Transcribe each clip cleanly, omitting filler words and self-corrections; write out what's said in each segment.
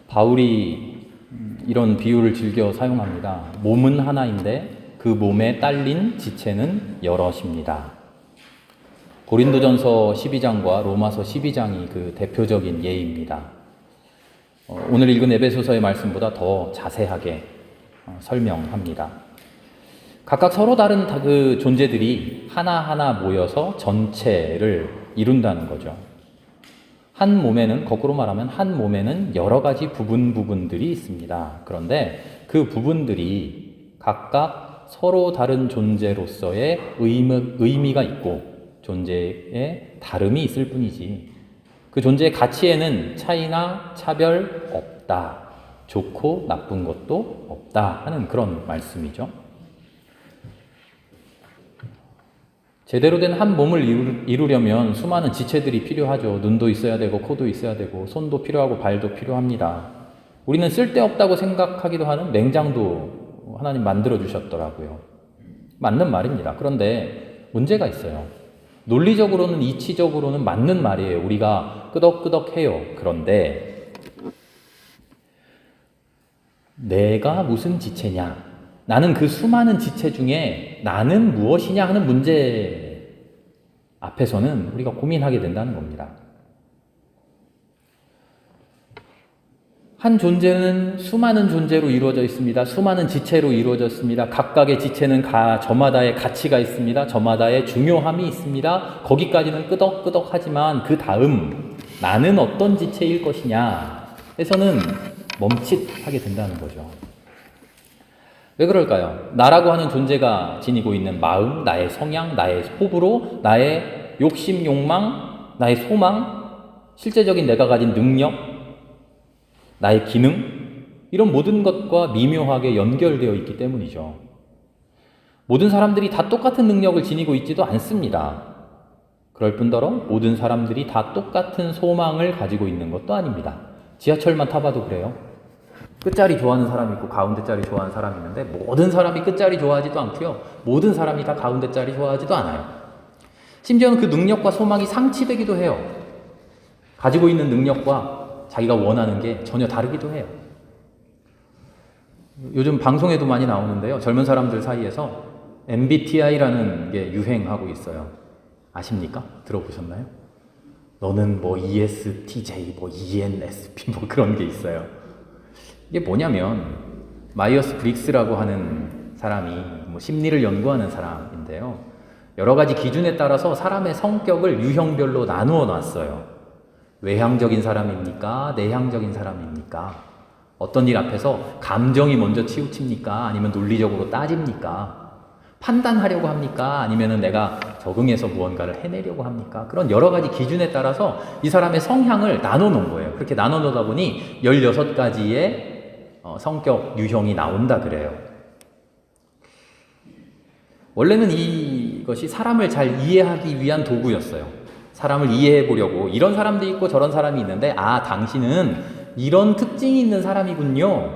바울이 이런 비유를 즐겨 사용합니다. 몸은 하나인데 그 몸에 딸린 지체는 여럿입니다. 고린도전서 12장과 로마서 12장이 그 대표적인 예입니다. 오늘 읽은 에베소서의 말씀보다 더 자세하게 설명합니다. 각각 서로 다른 그 존재들이 하나하나 모여서 전체를 이룬다는 거죠. 한 몸에는, 거꾸로 말하면 한 몸에는 여러 가지 부분들이 있습니다. 그런데 그 부분들이 각각 서로 다른 존재로서의 의미가 있고 존재에 다름이 있을 뿐이지 그 존재의 가치에는 차이나 차별 없다. 좋고 나쁜 것도 없다 하는 그런 말씀이죠. 제대로 된 한 몸을 이루려면 수많은 지체들이 필요하죠. 눈도 있어야 되고 코도 있어야 되고 손도 필요하고 발도 필요합니다. 우리는 쓸데없다고 생각하기도 하는 맹장도 하나님 만들어 주셨더라고요. 맞는 말입니다. 그런데 문제가 있어요. 논리적으로는 이치적으로는 맞는 말이에요. 우리가 끄덕끄덕해요. 그런데 내가 무슨 지체냐? 나는 그 수많은 지체 중에 나는 무엇이냐 하는 문제 앞에서는 우리가 고민하게 된다는 겁니다. 한 존재는 수많은 존재로 이루어져 있습니다. 수많은 지체로 이루어졌습니다. 각각의 지체는 저마다의 가치가 있습니다. 저마다의 중요함이 있습니다. 거기까지는 끄덕끄덕하지만 그 다음 나는 어떤 지체일 것이냐 에서는 멈칫하게 된다는 거죠. 왜 그럴까요? 나라고 하는 존재가 지니고 있는 마음, 나의 성향, 나의 호불호, 나의 욕심, 욕망, 나의 소망, 실제적인 내가 가진 능력, 나의 기능, 이런 모든 것과 미묘하게 연결되어 있기 때문이죠. 모든 사람들이 다 똑같은 능력을 지니고 있지도 않습니다. 그럴 뿐더러 모든 사람들이 다 똑같은 소망을 가지고 있는 것도 아닙니다. 지하철만 타봐도 그래요. 끝자리 좋아하는 사람이 있고 가운데 자리 좋아하는 사람이 있는데 모든 사람이 끝자리 좋아하지도 않고요. 모든 사람이 다 가운데 자리 좋아하지도 않아요. 심지어는 그 능력과 소망이 상치되기도 해요. 가지고 있는 능력과 자기가 원하는 게 전혀 다르기도 해요. 요즘 방송에도 많이 나오는데요. 젊은 사람들 사이에서 MBTI라는 게 유행하고 있어요. 아십니까? 들어보셨나요? 너는 뭐 ESTJ, 뭐 ENSP 뭐 그런 게 있어요. 이게 뭐냐면 마이어스 브릭스라고 하는 사람이 뭐 심리를 연구하는 사람인데요. 여러 가지 기준에 따라서 사람의 성격을 유형별로 나누어 놨어요. 외향적인 사람입니까? 내향적인 사람입니까? 어떤 일 앞에서 감정이 먼저 치우칩니까? 아니면 논리적으로 따집니까? 판단하려고 합니까? 아니면 내가 적응해서 무언가를 해내려고 합니까? 그런 여러 가지 기준에 따라서 이 사람의 성향을 나눠 놓은 거예요. 그렇게 나눠 놓다 보니 16가지의 성격 유형이 나온다 그래요. 원래는 이것이 사람을 잘 이해하기 위한 도구였어요. 사람을 이해해 보려고 이런 사람도 있고 저런 사람이 있는데 당신은 이런 특징이 있는 사람이군요.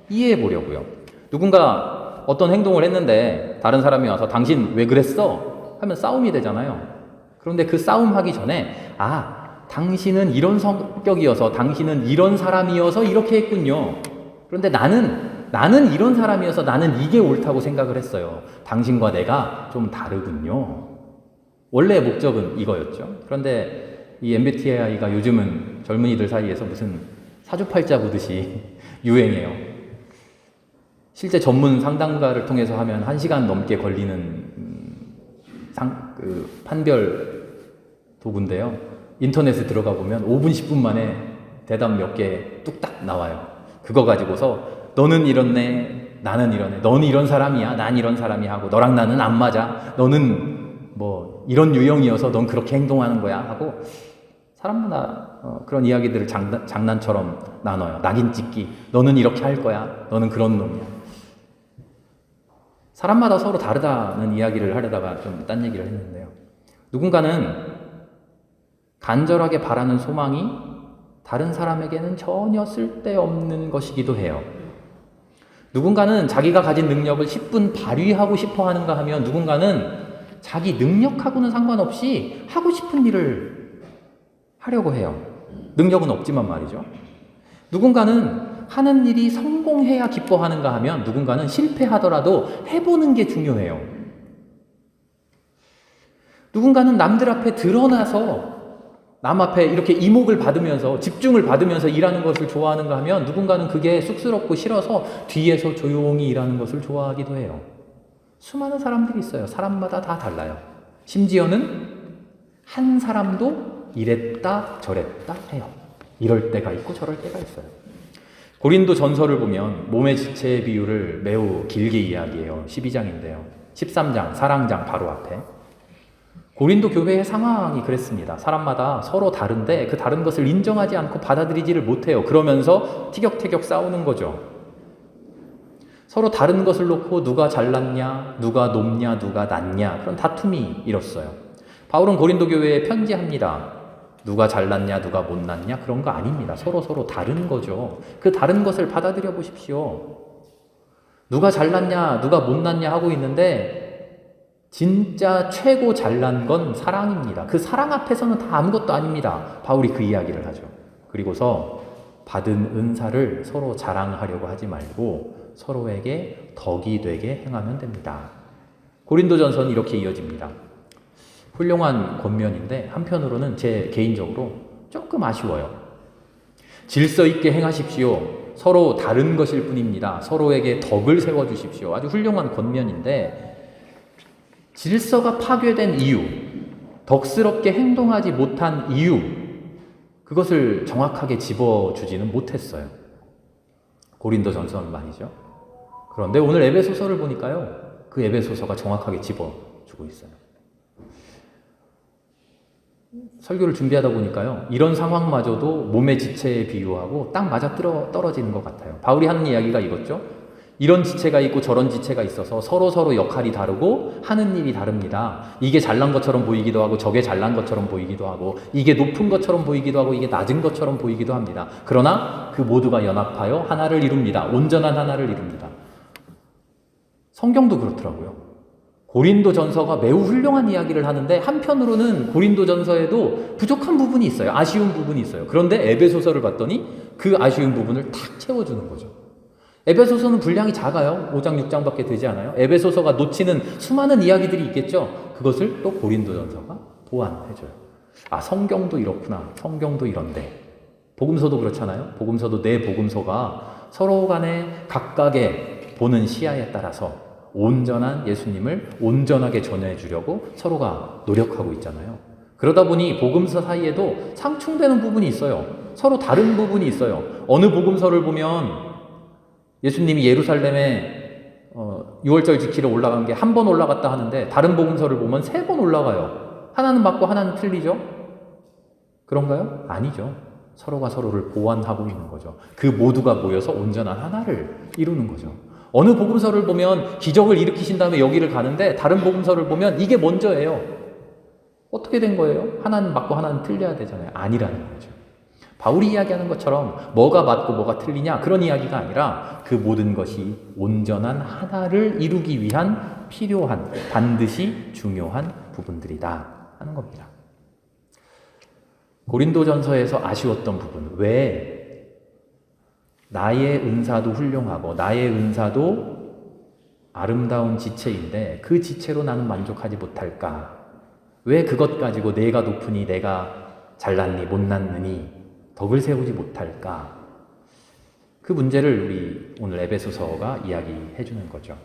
이해해 보려고요. 누군가 어떤 행동을 했는데 다른 사람이 와서 당신 왜 그랬어? 하면 싸움이 되잖아요. 그런데 그 싸움하기 전에 당신은 이런 성격이어서 당신은 이런 사람이어서 이렇게 했군요. 그런데 나는 이런 사람이어서 나는 이게 옳다고 생각을 했어요. 당신과 내가 좀 다르군요. 원래의 목적은 이거였죠. 그런데 이 MBTI가 요즘은 젊은이들 사이에서 무슨 사주팔자 보듯이 유행해요. 실제 전문 상담가를 통해서 하면 1시간 넘게 걸리는 판별 도구인데요. 인터넷에 들어가 보면 5분, 10분 만에 대답 몇 개 뚝딱 나와요. 그거 가지고서 너는 이렇네, 나는 이러네, 너는 이런 사람이야, 난 이런 사람이야 하고 너랑 나는 안 맞아, 너는 뭐 이런 유형이어서 넌 그렇게 행동하는 거야 하고 사람마다 그런 이야기들을 장난처럼 나눠요. 낙인 찍기, 너는 이렇게 할 거야, 너는 그런 놈이야. 사람마다 서로 다르다는 이야기를 하려다가 좀 딴 얘기를 했는데요. 누군가는 간절하게 바라는 소망이 다른 사람에게는 전혀 쓸데없는 것이기도 해요. 누군가는 자기가 가진 능력을 10분 발휘하고 싶어 하는가 하면 누군가는 자기 능력하고는 상관없이 하고 싶은 일을 하려고 해요. 능력은 없지만 말이죠. 누군가는 하는 일이 성공해야 기뻐하는가 하면 누군가는 실패하더라도 해보는 게 중요해요. 누군가는 남들 앞에 드러나서 남 앞에 이렇게 이목을 받으면서 집중을 받으면서 일하는 것을 좋아하는가 하면 누군가는 그게 쑥스럽고 싫어서 뒤에서 조용히 일하는 것을 좋아하기도 해요. 수많은 사람들이 있어요. 사람마다 다 달라요. 심지어는 한 사람도 이랬다 저랬다 해요. 이럴 때가 있고 저럴 때가 있어요. 고린도 전서를 보면 몸의 지체의 비유를 매우 길게 이야기해요. 12장인데요. 13장, 사랑장 바로 앞에. 고린도 교회의 상황이 그랬습니다. 사람마다 서로 다른데 그 다른 것을 인정하지 않고 받아들이지를 못해요. 그러면서 티격태격 싸우는 거죠. 서로 다른 것을 놓고 누가 잘났냐, 누가 높냐, 누가 낮냐 그런 다툼이 일었어요. 바울은 고린도 교회에 편지합니다. 누가 잘났냐, 누가 못났냐 그런 거 아닙니다. 서로 다른 거죠. 그 다른 것을 받아들여 보십시오. 누가 잘났냐, 누가 못났냐 하고 있는데 진짜 최고 잘난 건 사랑입니다. 그 사랑 앞에서는 다 아무것도 아닙니다. 바울이 그 이야기를 하죠. 그리고서 받은 은사를 서로 자랑하려고 하지 말고 서로에게 덕이 되게 행하면 됩니다. 고린도전서는 이렇게 이어집니다. 훌륭한 권면인데 한편으로는 제 개인적으로 조금 아쉬워요. 질서 있게 행하십시오. 서로 다른 것일 뿐입니다. 서로에게 덕을 세워주십시오. 아주 훌륭한 권면인데 질서가 파괴된 이유, 덕스럽게 행동하지 못한 이유, 그것을 정확하게 집어주지는 못했어요. 고린도전서는 말이죠. 그런데 오늘 에베소서를 보니까요, 그 에베소서가 정확하게 집어주고 있어요. 설교를 준비하다 보니까요, 이런 상황마저도 몸의 지체에 비유하고 딱 맞아 떨어지는 것 같아요. 바울이 하는 이야기가 이거죠. 이런 지체가 있고 저런 지체가 있어서 서로 역할이 다르고 하는 일이 다릅니다. 이게 잘난 것처럼 보이기도 하고 저게 잘난 것처럼 보이기도 하고 이게 높은 것처럼 보이기도 하고 이게 낮은 것처럼 보이기도 합니다. 그러나 그 모두가 연합하여 하나를 이룹니다. 온전한 하나를 이룹니다. 성경도 그렇더라고요. 고린도전서가 매우 훌륭한 이야기를 하는데 한편으로는 고린도전서에도 부족한 부분이 있어요. 아쉬운 부분이 있어요. 그런데 에베소서를 봤더니 그 아쉬운 부분을 탁 채워주는 거죠. 에베소서는 분량이 작아요. 5장 6장밖에 되지 않아요. 에베소서가 놓치는 수많은 이야기들이 있겠죠. 그것을 또 고린도전서가 보완해줘요. 아, 성경도 이렇구나. 성경도 이런데. 복음서도 그렇잖아요. 복음서도 내 복음서가 서로 간에 각각의 보는 시야에 따라서 온전한 예수님을 온전하게 전해주려고 서로가 노력하고 있잖아요. 그러다 보니 복음서 사이에도 상충되는 부분이 있어요. 서로 다른 부분이 있어요. 어느 복음서를 보면 예수님이 예루살렘에 6월절 지키러 올라간 게 한 번 올라갔다 하는데 다른 복음서를 보면 3번 올라가요. 하나는 맞고 하나는 틀리죠? 그런가요? 아니죠. 서로가 서로를 보완하고 있는 거죠. 그 모두가 모여서 온전한 하나를 이루는 거죠. 어느 복음서를 보면 기적을 일으키신 다음에 여기를 가는데 다른 복음서를 보면 이게 먼저예요. 어떻게 된 거예요? 하나는 맞고 하나는 틀려야 되잖아요. 아니라는 거죠. 바울이 이야기하는 것처럼 뭐가 맞고 뭐가 틀리냐 그런 이야기가 아니라 그 모든 것이 온전한 하나를 이루기 위한 필요한 반드시 중요한 부분들이다 하는 겁니다. 고린도전서에서 아쉬웠던 부분, 왜 나의 은사도 훌륭하고 나의 은사도 아름다운 지체인데 그 지체로 나는 만족하지 못할까? 왜 그것 가지고 내가 높으니 내가 잘났니 못났느니 덕을 세우지 못할까? 그 문제를 우리 오늘 에베소서가 이야기해 주는 거죠.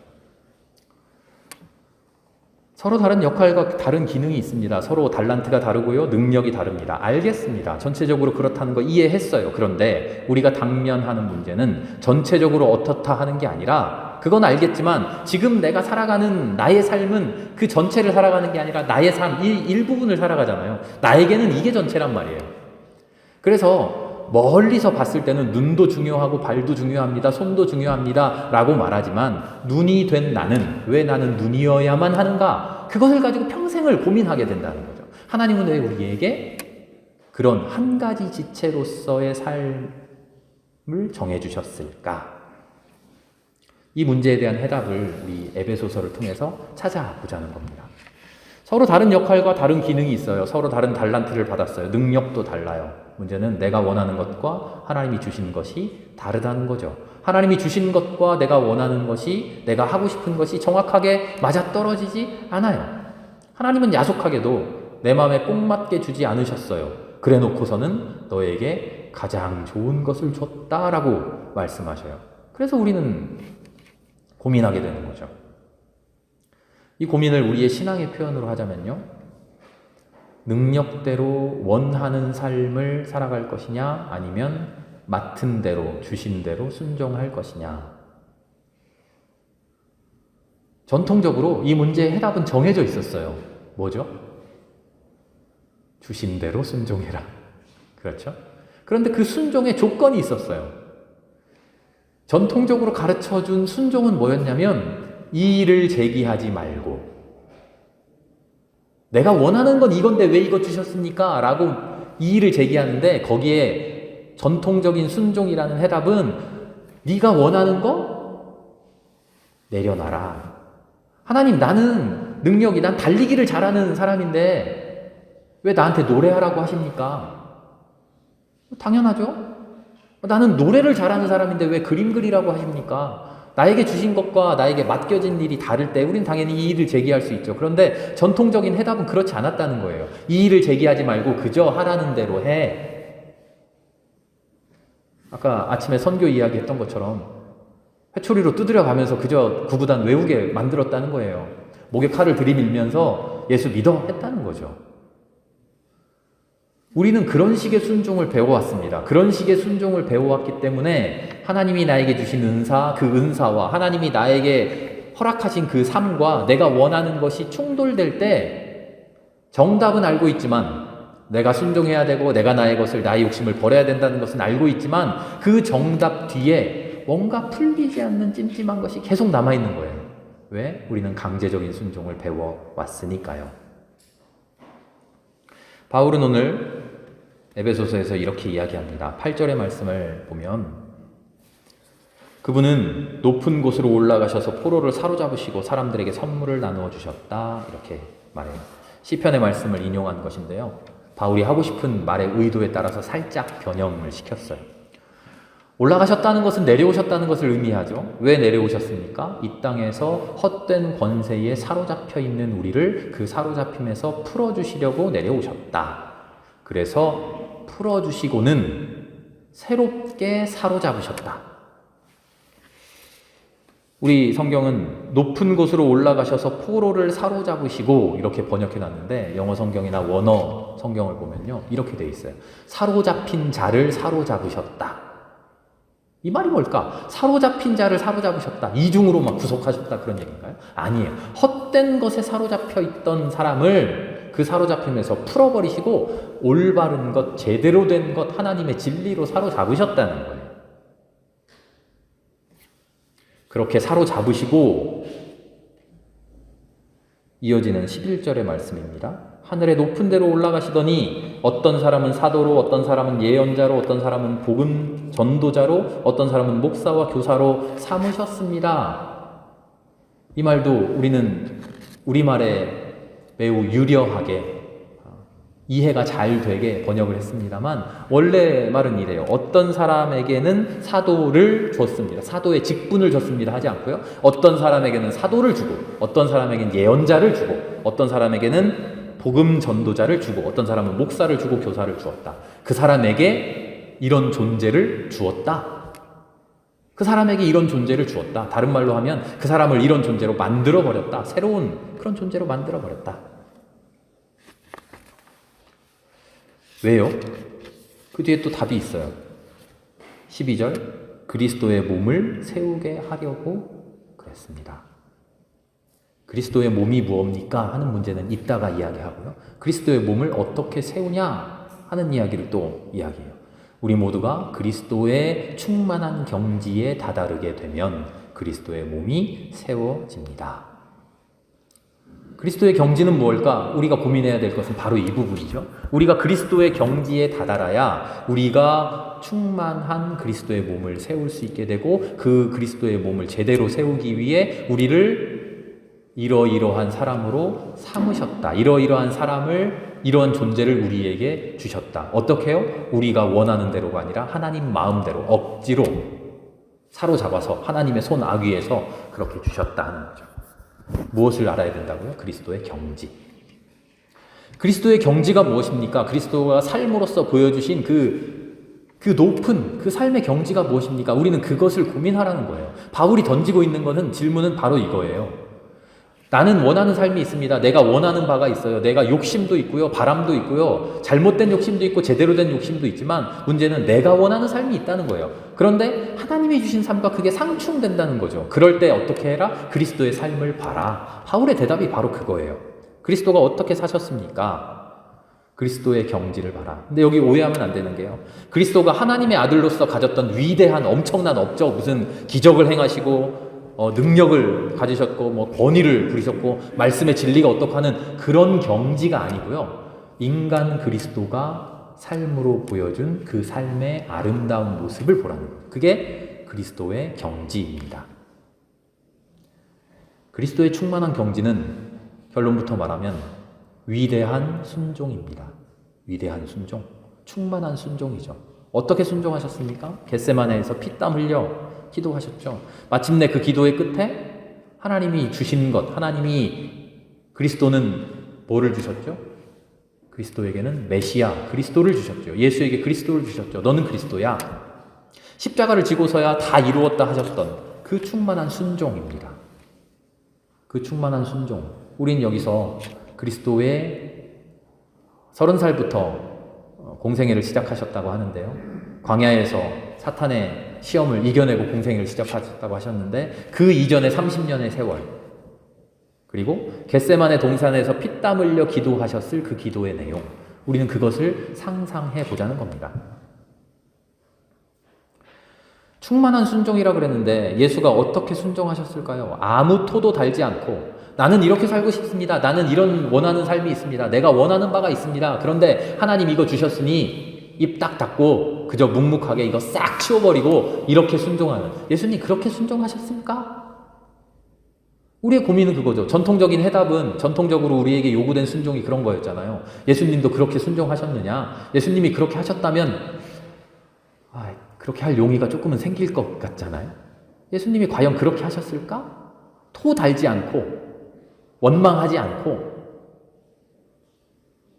서로 다른 역할과 다른 기능이 있습니다. 서로 달란트가 다르고요. 능력이 다릅니다. 알겠습니다. 전체적으로 그렇다는 거 이해했어요. 그런데 우리가 당면하는 문제는 전체적으로 어떻다 하는 게 아니라 그건 알겠지만 지금 내가 살아가는 나의 삶은 그 전체를 살아가는 게 아니라 나의 삶 일부분을 살아가잖아요. 나에게는 이게 전체란 말이에요. 그래서 멀리서 봤을 때는 눈도 중요하고 발도 중요합니다. 손도 중요합니다. 라고 말하지만 눈이 된 나는 왜 나는 눈이어야만 하는가? 그것을 가지고 평생을 고민하게 된다는 거죠. 하나님은 왜 우리에게 그런 한 가지 지체로서의 삶을 정해주셨을까? 이 문제에 대한 해답을 우리 에베소서를 통해서 찾아보자는 겁니다. 서로 다른 역할과 다른 기능이 있어요. 서로 다른 달란트를 받았어요. 능력도 달라요. 문제는 내가 원하는 것과 하나님이 주신 것이 다르다는 거죠. 하나님이 주신 것과 내가 원하는 것이, 내가 하고 싶은 것이 정확하게 맞아떨어지지 않아요. 하나님은 야속하게도 내 마음에 꼭 맞게 주지 않으셨어요. 그래 놓고서는 너에게 가장 좋은 것을 줬다라고 말씀하셔요. 그래서 우리는 고민하게 되는 거죠. 이 고민을 우리의 신앙의 표현으로 하자면요, 능력대로 원하는 삶을 살아갈 것이냐, 아니면 맡은 대로, 주신 대로 순종할 것이냐. 전통적으로 이 문제의 해답은 정해져 있었어요. 뭐죠? 주신 대로 순종해라. 그렇죠? 그런데 그 순종에 조건이 있었어요. 전통적으로 가르쳐준 순종은 뭐였냐면, 이의를 제기하지 말고, 내가 원하는 건 이건데 왜 이거 주셨습니까? 라고 이의를 제기하는데, 거기에 전통적인 순종이라는 해답은 네가 원하는 거 내려놔라. 하나님, 나는 능력이, 난 달리기를 잘하는 사람인데 왜 나한테 노래하라고 하십니까? 당연하죠. 나는 노래를 잘하는 사람인데 왜 그림 그리라고 하십니까? 나에게 주신 것과 나에게 맡겨진 일이 다를 때 우린 당연히 이의를 제기할 수 있죠. 그런데 전통적인 해답은 그렇지 않았다는 거예요. 이의를 제기하지 말고 그저 하라는 대로 해. 아까 아침에 선교 이야기했던 것처럼 회초리로 두드려 가면서 그저 구구단 외우게 만들었다는 거예요. 목에 칼을 들이밀면서 예수 믿어 했다는 거죠. 우리는 그런 식의 순종을 배워왔습니다. 그런 식의 순종을 배워왔기 때문에 하나님이 나에게 주신 은사, 그 은사와 하나님이 나에게 허락하신 그 삶과 내가 원하는 것이 충돌될 때 정답은 알고 있지만, 내가 순종해야 되고 내가 나의 것을, 나의 욕심을 버려야 된다는 것은 알고 있지만, 그 정답 뒤에 뭔가 풀리지 않는 찜찜한 것이 계속 남아있는 거예요. 왜? 우리는 강제적인 순종을 배워왔으니까요. 바울은 오늘 에베소서에서 이렇게 이야기합니다. 8절의 말씀을 보면, 그분은 높은 곳으로 올라가셔서 포로를 사로잡으시고 사람들에게 선물을 나누어 주셨다, 이렇게 말해요. 시편의 말씀을 인용한 것인데요, 바울이 하고 싶은 말의 의도에 따라서 살짝 변형을 시켰어요. 올라가셨다는 것은 내려오셨다는 것을 의미하죠. 왜 내려오셨습니까? 이 땅에서 헛된 권세에 사로잡혀 있는 우리를 그 사로잡힘에서 풀어주시려고 내려오셨다. 그래서 풀어주시고는 새롭게 사로잡으셨다. 우리 성경은 높은 곳으로 올라가셔서 포로를 사로잡으시고 이렇게 번역해놨는데, 영어 성경이나 원어 성경을 보면요, 이렇게 돼 있어요. 사로잡힌 자를 사로잡으셨다. 이 말이 뭘까? 사로잡힌 자를 사로잡으셨다. 이중으로 막 구속하셨다, 그런 얘기인가요? 아니에요. 헛된 것에 사로잡혀 있던 사람을 그 사로잡힘에서 풀어버리시고 올바른 것, 제대로 된 것, 하나님의 진리로 사로잡으셨다는 거예요. 그렇게 사로잡으시고 이어지는 11절의 말씀입니다. 하늘의 높은 데로 올라가시더니 어떤 사람은 사도로, 어떤 사람은 예언자로, 어떤 사람은 복음 전도자로, 어떤 사람은 목사와 교사로 삼으셨습니다. 이 말도 우리는 우리말에 매우 유려하게 이해가 잘 되게 번역을 했습니다만, 원래 말은 이래요. 어떤 사람에게는 사도를 줬습니다. 사도의 직분을 줬습니다 하지 않고요, 어떤 사람에게는 사도를 주고, 어떤 사람에게는 예언자를 주고, 어떤 사람에게는 복음 전도자를 주고, 어떤 사람은 목사를 주고 교사를 주었다. 그 사람에게 이런 존재를 주었다. 그 사람에게 이런 존재를 주었다. 다른 말로 하면 그 사람을 이런 존재로 만들어버렸다. 새로운 그런 존재로 만들어버렸다. 왜요? 그 뒤에 또 답이 있어요. 12절, 그리스도의 몸을 세우게 하려고 그랬습니다. 그리스도의 몸이 무엇입니까? 하는 문제는 이따가 이야기하고요, 그리스도의 몸을 어떻게 세우냐 하는 이야기를 또 이야기해요. 우리 모두가 그리스도의 충만한 경지에 다다르게 되면 그리스도의 몸이 세워집니다. 그리스도의 경지는 뭘까? 우리가 고민해야 될 것은 바로 이 부분이죠. 우리가 그리스도의 경지에 다다라야 우리가 충만한 그리스도의 몸을 세울 수 있게 되고, 그 그리스도의 몸을 제대로 세우기 위해 우리를 이러이러한 사람으로 삼으셨다. 이러이러한 사람을 이러한 존재를 우리에게 주셨다. 어떻게 해요? 우리가 원하는 대로가 아니라 하나님 마음대로 억지로 사로잡아서 하나님의 손 아귀에서 그렇게 주셨다는 거죠. 무엇을 알아야 된다고요? 그리스도의 경지. 그리스도의 경지가 무엇입니까? 그리스도가 삶으로서 보여주신 그 높은 그 삶의 경지가 무엇입니까? 우리는 그것을 고민하라는 거예요. 바울이 던지고 있는 것은 질문은 바로 이거예요. 나는 원하는 삶이 있습니다. 내가 원하는 바가 있어요. 내가 욕심도 있고요. 바람도 있고요. 잘못된 욕심도 있고 제대로 된 욕심도 있지만 문제는 내가 원하는 삶이 있다는 거예요. 그런데 하나님이 주신 삶과 그게 상충된다는 거죠. 그럴 때 어떻게 해라? 그리스도의 삶을 봐라. 바울의 대답이 바로 그거예요. 그리스도가 어떻게 사셨습니까? 그리스도의 경지를 봐라. 근데 여기 오해하면 안 되는 게요. 그리스도가 하나님의 아들로서 가졌던 위대한 엄청난 업적, 무슨 기적을 행하시고 능력을 가지셨고 권위를 부리셨고 말씀의 진리가 어떡하는 그런 경지가 아니고요. 인간 그리스도가 삶으로 보여준 그 삶의 아름다운 모습을 보라는 거예요. 그게 그리스도의 경지입니다. 그리스도의 충만한 경지는 결론부터 말하면 위대한 순종입니다. 위대한 순종, 충만한 순종이죠. 어떻게 순종하셨습니까? 겟세마네에서 피땀 흘려 기도하셨죠. 마침내 그 기도의 끝에 하나님이 주신 것, 하나님이 그리스도는 뭐를 주셨죠? 그리스도에게는 메시아, 그리스도를 주셨죠. 예수에게 그리스도를 주셨죠. 너는 그리스도야. 십자가를 지고서야 다 이루었다 하셨던 그 충만한 순종입니다. 그 충만한 순종. 우린 여기서 그리스도의 30살부터 공생애를 시작하셨다고 하는데요. 광야에서 사탄의 시험을 이겨내고 공생애를 시작하셨다고 하셨는데 그 이전의 30년의 세월 그리고 겟세마네 동산에서 피땀 흘려 기도하셨을 그 기도의 내용 우리는 그것을 상상해 보자는 겁니다. 충만한 순종이라 그랬는데 예수가 어떻게 순종하셨을까요? 아무 토도 달지 않고 나는 이렇게 살고 싶습니다. 나는 이런 원하는 삶이 있습니다. 내가 원하는 바가 있습니다. 그런데 하나님 이거 주셨으니 입 딱 닫고 그저 묵묵하게 이거 싹 치워버리고 이렇게 순종하는 예수님 그렇게 순종하셨습니까? 우리의 고민은 그거죠. 전통적인 해답은 전통적으로 우리에게 요구된 순종이 그런 거였잖아요. 예수님도 그렇게 순종하셨느냐? 예수님이 그렇게 하셨다면 그렇게 할 용의가 조금은 생길 것 같잖아요. 예수님이 과연 그렇게 하셨을까? 토 달지 않고 원망하지 않고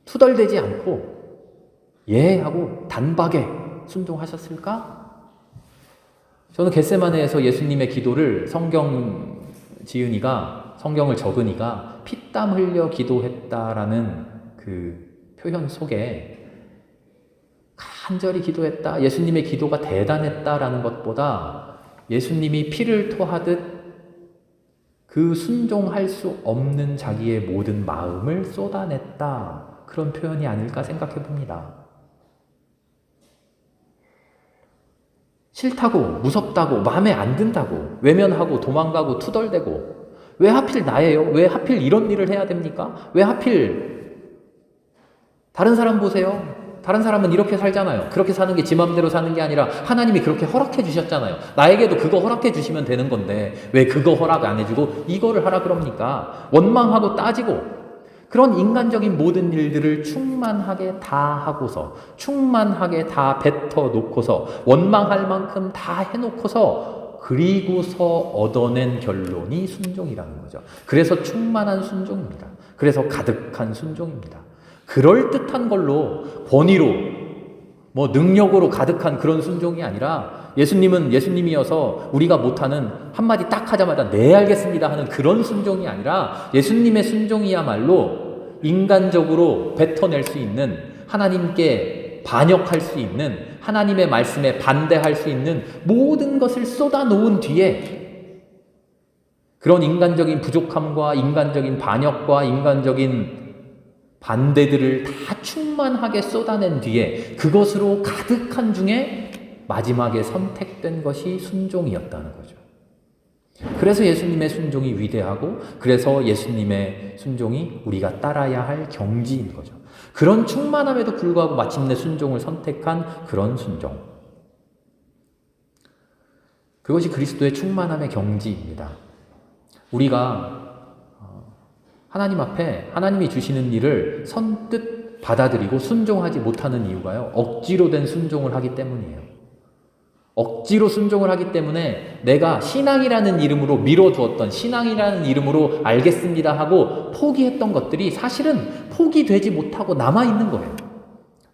투덜대지 않고 예 하고 단박에 순종하셨을까? 저는 겟세마네에서 예수님의 기도를 성경을 적으니가 피땀 흘려 기도했다라는 그 표현 속에 간절히 기도했다, 예수님의 기도가 대단했다라는 것보다 예수님이 피를 토하듯 그 순종할 수 없는 자기의 모든 마음을 쏟아냈다. 그런 표현이 아닐까 생각해 봅니다. 싫다고, 무섭다고, 마음에 안 든다고, 외면하고, 도망가고, 투덜대고, 왜 하필 나예요? 왜 하필 이런 일을 해야 됩니까? 왜 하필 다른 사람 보세요. 다른 사람은 이렇게 살잖아요. 그렇게 사는 게 지 맘대로 사는 게 아니라 하나님이 그렇게 허락해 주셨잖아요. 나에게도 그거 허락해 주시면 되는 건데 왜 그거 허락 안 해주고 이거를 하라 그럽니까? 원망하고 따지고 그런 인간적인 모든 일들을 충만하게 다 하고서 충만하게 다 뱉어 놓고서 원망할 만큼 다 해놓고서 그리고서 얻어낸 결론이 순종이라는 거죠. 그래서 충만한 순종입니다. 그래서 가득한 순종입니다. 그럴듯한 걸로 권위로 능력으로 가득한 그런 순종이 아니라 예수님은 예수님이어서 우리가 못하는 한마디 딱 하자마자 네 알겠습니다 하는 그런 순종이 아니라 예수님의 순종이야말로 인간적으로 뱉어낼 수 있는 하나님께 반역할 수 있는 하나님의 말씀에 반대할 수 있는 모든 것을 쏟아놓은 뒤에 그런 인간적인 부족함과 인간적인 반역과 인간적인 반대들을 다 충만하게 쏟아낸 뒤에 그것으로 가득한 중에 마지막에 선택된 것이 순종이었다는 거죠. 그래서 예수님의 순종이 위대하고 그래서 예수님의 순종이 우리가 따라야 할 경지인 거죠. 그런 충만함에도 불구하고 마침내 순종을 선택한 그런 순종. 그것이 그리스도의 충만함의 경지입니다. 우리가 하나님 앞에 하나님이 주시는 일을 선뜻 받아들이고 순종하지 못하는 이유가요. 억지로 된 순종을 하기 때문이에요. 억지로 순종을 하기 때문에 내가 신앙이라는 이름으로 미뤄두었던, 신앙이라는 이름으로 알겠습니다 하고 포기했던 것들이 사실은 포기되지 못하고 남아있는 거예요.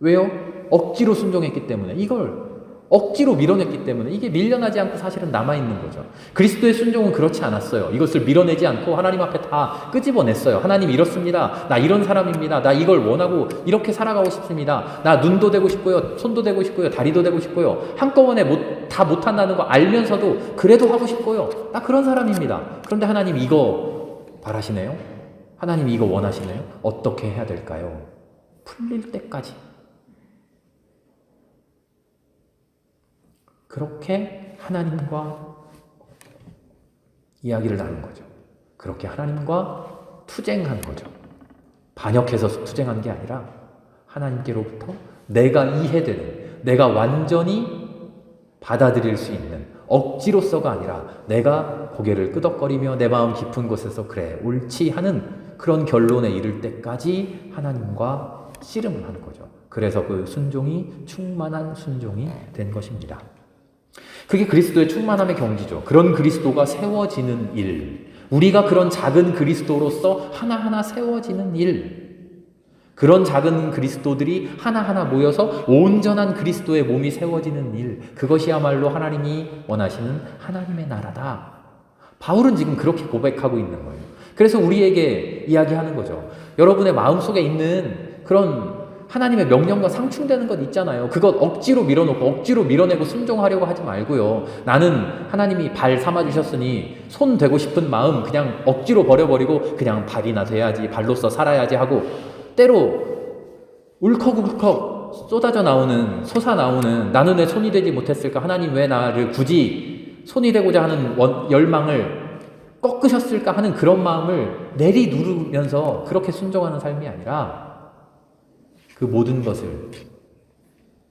왜요? 억지로 순종했기 때문에, 이걸 억지로 밀어냈기 때문에 이게 밀려나지 않고 사실은 남아있는 거죠. 그리스도의 순종은 그렇지 않았어요. 이것을 밀어내지 않고 하나님 앞에 다 끄집어냈어요. 하나님 이렇습니다. 나 이런 사람입니다. 나 이걸 원하고 이렇게 살아가고 싶습니다. 나 눈도 되고 싶고요. 손도 되고 싶고요. 다리도 되고 싶고요. 한꺼번에 다 못한다는 거 알면서도 그래도 하고 싶고요. 나 그런 사람입니다. 그런데 하나님 이거 바라시네요. 하나님 이거 원하시네요. 어떻게 해야 될까요? 풀릴 때까지. 그렇게 하나님과 이야기를 나눈 거죠. 그렇게 하나님과 투쟁한 거죠. 반역해서 투쟁한 게 아니라 하나님께로부터 내가 이해되는, 내가 완전히 받아들일 수 있는, 억지로서가 아니라 내가 고개를 끄덕거리며 내 마음 깊은 곳에서 그래 옳지 하는 그런 결론에 이를 때까지 하나님과 씨름을 하는 거죠. 그래서 그 순종이 충만한 순종이 된 것입니다. 그게 그리스도의 충만함의 경지죠. 그런 그리스도가 세워지는 일, 우리가 그런 작은 그리스도로서 하나하나 세워지는 일, 그런 작은 그리스도들이 하나하나 모여서 온전한 그리스도의 몸이 세워지는 일, 그것이야말로 하나님이 원하시는 하나님의 나라다. 바울은 지금 그렇게 고백하고 있는 거예요. 그래서 우리에게 이야기하는 거죠. 여러분의 마음속에 있는 그런 하나님의 명령과 상충되는 것 있잖아요. 그것 억지로 밀어놓고 억지로 밀어내고 순종하려고 하지 말고요. 나는 하나님이 발 삼아주셨으니 손 되고 싶은 마음 그냥 억지로 버려버리고 그냥 발이나 돼야지, 발로서 살아야지 하고, 때로 울컥울컥 솟아나오는 나는 왜 손이 되지 못했을까? 하나님 왜 나를 굳이 손이 되고자 하는 열망을 꺾으셨을까 하는 그런 마음을 내리누르면서 그렇게 순종하는 삶이 아니라 그 모든 것을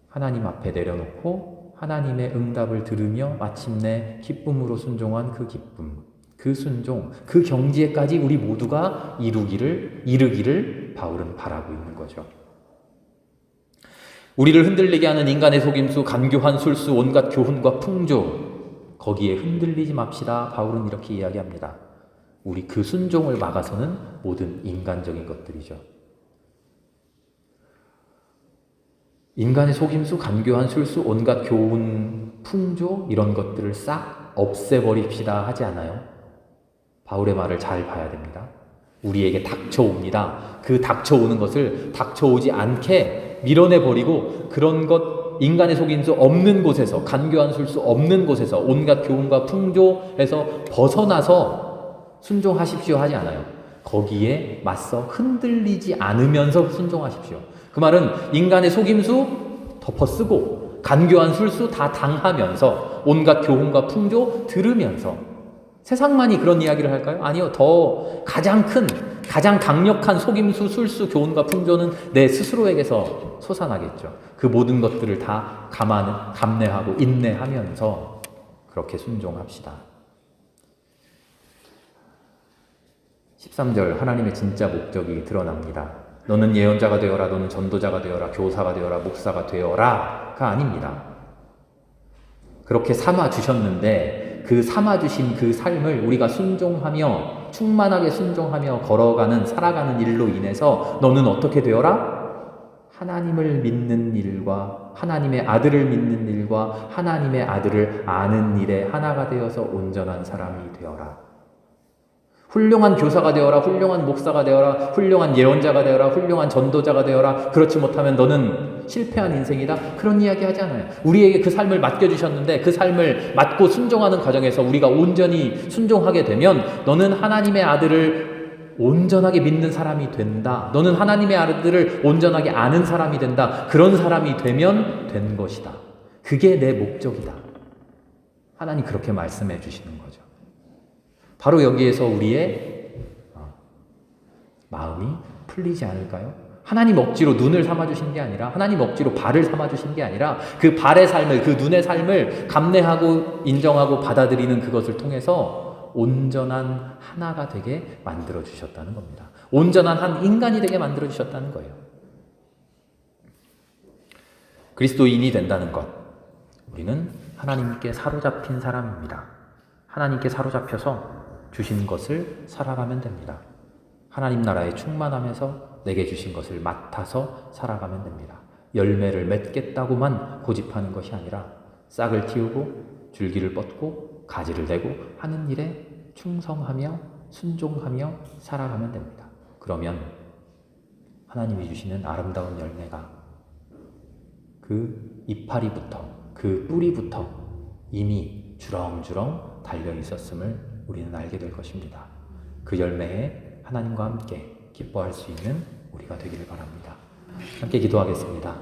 하나님 앞에 내려놓고 하나님의 응답을 들으며 마침내 기쁨으로 순종한 그 기쁨, 그 순종, 그 경지에까지 우리 모두가 이르기를 바울은 바라고 있는 거죠. 우리를 흔들리게 하는 인간의 속임수, 간교한 술수, 온갖 교훈과 풍조, 거기에 흔들리지 맙시다. 바울은 이렇게 이야기합니다. 우리 그 순종을 막아서는 모든 인간적인 것들이죠. 인간의 속임수, 간교한 술수, 온갖 교훈, 풍조 이런 것들을 싹 없애버립시다 하지 않아요. 바울의 말을 잘 봐야 됩니다. 우리에게 닥쳐옵니다. 그 닥쳐오는 것을 닥쳐오지 않게 밀어내버리고 그런 것, 인간의 속임수 없는 곳에서, 간교한 술수 없는 곳에서, 온갖 교훈과 풍조에서 벗어나서 순종하십시오 하지 않아요. 거기에 맞서 흔들리지 않으면서 순종하십시오. 그 말은 인간의 속임수 덮어쓰고 간교한 술수 다 당하면서 온갖 교훈과 풍조 들으면서. 세상만이 그런 이야기를 할까요? 아니요. 더 가장 큰, 가장 강력한 속임수, 술수, 교훈과 풍조는 내 스스로에게서 솟아나겠죠. 그 모든 것들을 다 감내하고 인내하면서 그렇게 순종합시다. 13절 하나님의 진짜 목적이 드러납니다. 너는 예언자가 되어라, 너는 전도자가 되어라, 교사가 되어라, 목사가 되어라가 아닙니다. 그렇게 삼아주셨는데 그 삼아주신 그 삶을 우리가 순종하며 충만하게 순종하며 걸어가는, 살아가는 일로 인해서 너는 어떻게 되어라? 하나님을 믿는 일과 하나님의 아들을 믿는 일과 하나님의 아들을 아는 일에 하나가 되어서 온전한 사람이 되어라. 훌륭한 교사가 되어라, 훌륭한 목사가 되어라, 훌륭한 예언자가 되어라, 훌륭한 전도자가 되어라. 그렇지 못하면 너는 실패한 인생이다. 그런 이야기 하지 않아요. 우리에게 그 삶을 맡겨주셨는데 그 삶을 맡고 순종하는 과정에서 우리가 온전히 순종하게 되면 너는 하나님의 아들을 온전하게 믿는 사람이 된다. 너는 하나님의 아들을 온전하게 아는 사람이 된다. 그런 사람이 되면 된 것이다. 그게 내 목적이다. 하나님 그렇게 말씀해 주시는 거죠. 바로 여기에서 우리의 마음이 풀리지 않을까요? 하나님 억지로 눈을 삼아주신 게 아니라, 하나님 억지로 발을 삼아주신 게 아니라 그 발의 삶을, 그 눈의 삶을 감내하고 인정하고 받아들이는 그것을 통해서 온전한 하나가 되게 만들어주셨다는 겁니다. 온전한 한 인간이 되게 만들어주셨다는 거예요. 그리스도인이 된다는 것, 우리는 하나님께 사로잡힌 사람입니다. 하나님께 사로잡혀서 주신 것을 살아가면 됩니다. 하나님 나라의 충만함에서 내게 주신 것을 맡아서 살아가면 됩니다. 열매를 맺겠다고만 고집하는 것이 아니라 싹을 틔우고 줄기를 뻗고 가지를 대고 하는 일에 충성하며 순종하며 살아가면 됩니다. 그러면 하나님이 주시는 아름다운 열매가 그 이파리부터 그 뿌리부터 이미 주렁주렁 달려 있었음을 우리는 알게 될 것입니다. 그 열매에 하나님과 함께 기뻐할 수 있는 우리가 되기를 바랍니다. 함께 기도하겠습니다.